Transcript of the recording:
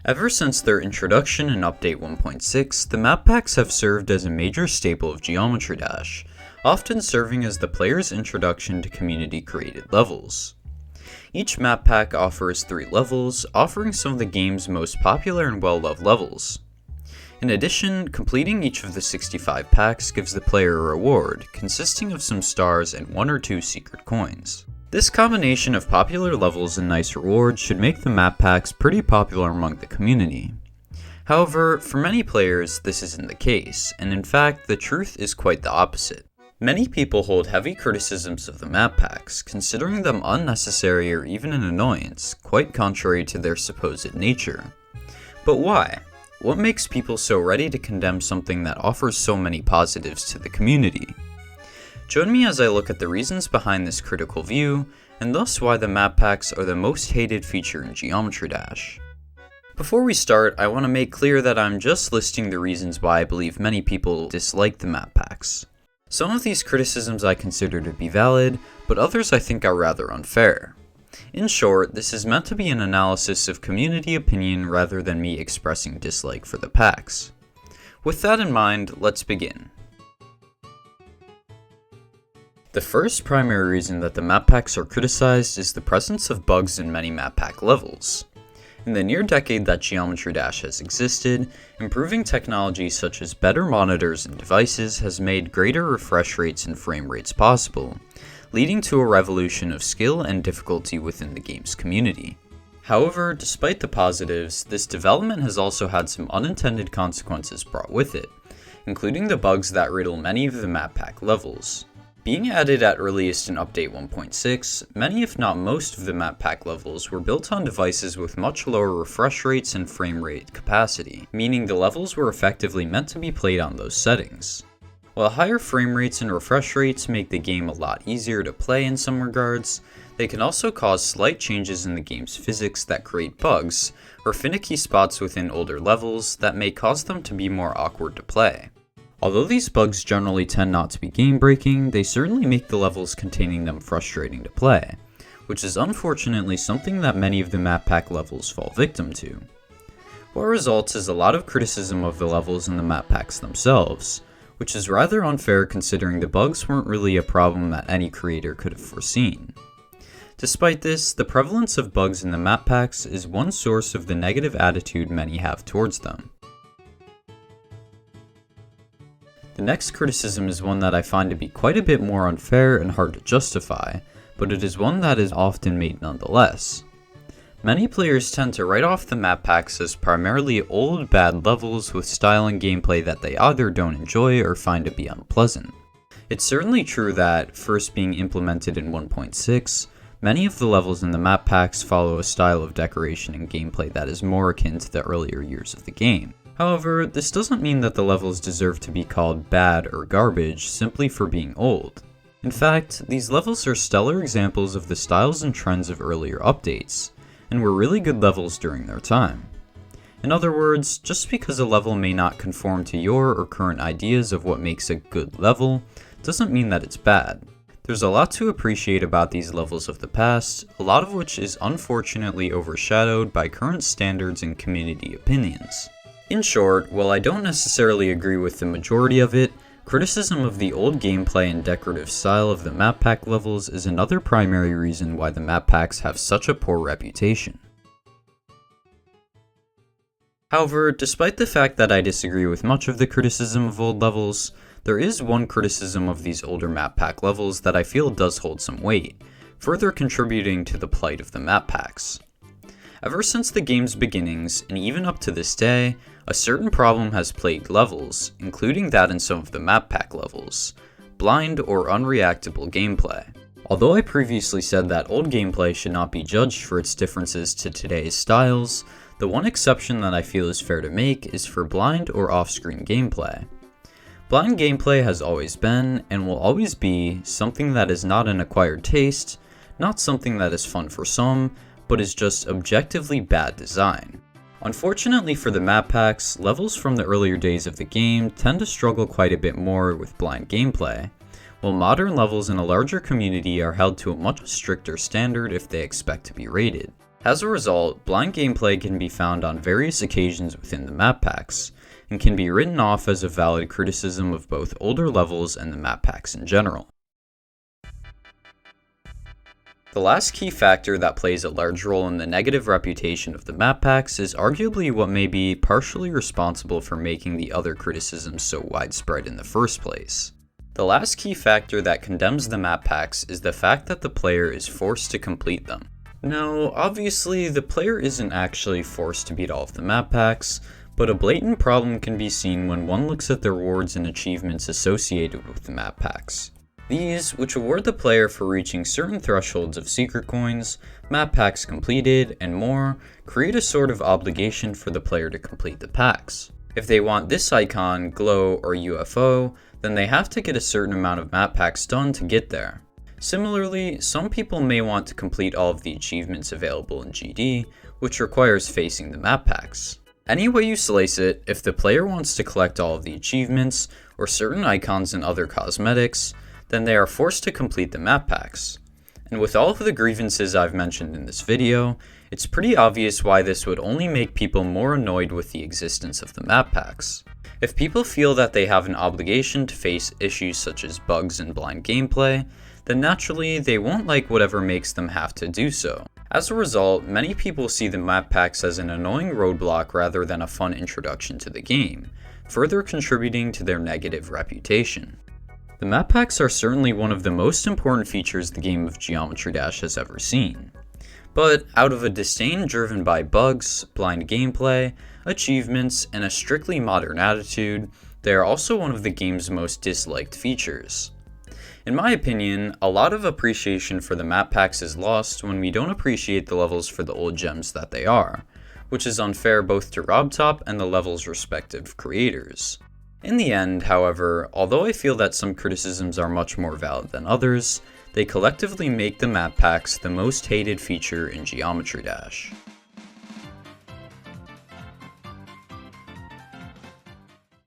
Ever since their introduction in Update 1.6, the map packs have served as a major staple of Geometry Dash, often serving as the player's introduction to community-created levels. Each map pack offers 3 levels, offering some of the game's most popular and well-loved levels. In addition, completing each of the 65 packs gives the player a reward, consisting of some stars and 1 or 2 secret coins. This combination of popular levels and nice rewards should make the map packs pretty popular among the community. However, for many players, this isn't the case, and in fact, the truth is quite the opposite. Many people hold heavy criticisms of the map packs, considering them unnecessary or even an annoyance, quite contrary to their supposed nature. But why? What makes people so ready to condemn something that offers so many positives to the community? Join me as I look at the reasons behind this critical view, and thus why the map packs are the most hated feature in Geometry Dash. Before we start, I want to make clear that I'm just listing the reasons why I believe many people dislike the map packs. Some of these criticisms I consider to be valid, but others I think are rather unfair. In short, this is meant to be an analysis of community opinion rather than me expressing dislike for the packs. With that in mind, let's begin. The first primary reason that the map packs are criticized is the presence of bugs in many map pack levels. In the near decade that Geometry Dash has existed, improving technology such as better monitors and devices has made greater refresh rates and frame rates possible, leading to a revolution of skill and difficulty within the game's community. However, despite the positives, this development has also had some unintended consequences brought with it, including the bugs that riddle many of the map pack levels. Being added at earliest in Update 1.6, many if not most of the map pack levels were built on devices with much lower refresh rates and frame rate capacity, meaning the levels were effectively meant to be played on those settings. While higher frame rates and refresh rates make the game a lot easier to play in some regards, they can also cause slight changes in the game's physics that create bugs, or finicky spots within older levels that may cause them to be more awkward to play. Although these bugs generally tend not to be game-breaking, they certainly make the levels containing them frustrating to play, which is unfortunately something that many of the map pack levels fall victim to. What results is a lot of criticism of the levels in the map packs themselves, which is rather unfair considering the bugs weren't really a problem that any creator could have foreseen. Despite this, the prevalence of bugs in the map packs is one source of the negative attitude many have towards them. The next criticism is one that I find to be quite a bit more unfair and hard to justify, but it is one that is often made nonetheless. Many players tend to write off the map packs as primarily old, bad levels with style and gameplay that they either don't enjoy or find to be unpleasant. It's certainly true that, first being implemented in 1.6, many of the levels in the map packs follow a style of decoration and gameplay that is more akin to the earlier years of the game. However, this doesn't mean that the levels deserve to be called bad or garbage simply for being old. In fact, these levels are stellar examples of the styles and trends of earlier updates, and were really good levels during their time. In other words, just because a level may not conform to your or current ideas of what makes a good level, doesn't mean that it's bad. There's a lot to appreciate about these levels of the past, a lot of which is unfortunately overshadowed by current standards and community opinions. In short, while I don't necessarily agree with the majority of it, criticism of the old gameplay and decorative style of the map pack levels is another primary reason why the map packs have such a poor reputation. However, despite the fact that I disagree with much of the criticism of old levels, there is one criticism of these older map pack levels that I feel does hold some weight, further contributing to the plight of the map packs. Ever since the game's beginnings, and even up to this day, a certain problem has plagued levels, including that in some of the map pack levels: blind or unreactable gameplay. Although I previously said that old gameplay should not be judged for its differences to today's styles, the one exception that I feel is fair to make is for blind or off-screen gameplay. Blind gameplay has always been, and will always be, something that is not an acquired taste, not something that is fun for some, but is just objectively bad design. Unfortunately for the map packs, levels from the earlier days of the game tend to struggle quite a bit more with blind gameplay, while modern levels in a larger community are held to a much stricter standard if they expect to be rated. As a result, blind gameplay can be found on various occasions within the map packs, and can be written off as a valid criticism of both older levels and the map packs in general. The last key factor that plays a large role in the negative reputation of the map packs is arguably what may be partially responsible for making the other criticisms so widespread in the first place. The last key factor that condemns the map packs is the fact that the player is forced to complete them. Now, obviously, the player isn't actually forced to beat all of the map packs, but a blatant problem can be seen when one looks at the rewards and achievements associated with the map packs. These, which award the player for reaching certain thresholds of secret coins, map packs completed, and more, create a sort of obligation for the player to complete the packs. If they want this icon, glow, or UFO, then they have to get a certain amount of map packs done to get there. Similarly, some people may want to complete all of the achievements available in GD, which requires facing the map packs. Any way you slice it, if the player wants to collect all of the achievements, or certain icons and other cosmetics, then they are forced to complete the map packs. And with all of the grievances I've mentioned in this video, it's pretty obvious why this would only make people more annoyed with the existence of the map packs. If people feel that they have an obligation to face issues such as bugs and blind gameplay, then naturally they won't like whatever makes them have to do so. As a result, many people see the map packs as an annoying roadblock rather than a fun introduction to the game, further contributing to their negative reputation. The map packs are certainly one of the most important features the game of Geometry Dash has ever seen. But out of a disdain driven by bugs, blind gameplay, achievements, and a strictly modern attitude, they are also one of the game's most disliked features. In my opinion, a lot of appreciation for the map packs is lost when we don't appreciate the levels for the old gems that they are, which is unfair both to RobTop and the level's respective creators. In the end, however, although I feel that some criticisms are much more valid than others, they collectively make the map packs the most hated feature in Geometry Dash.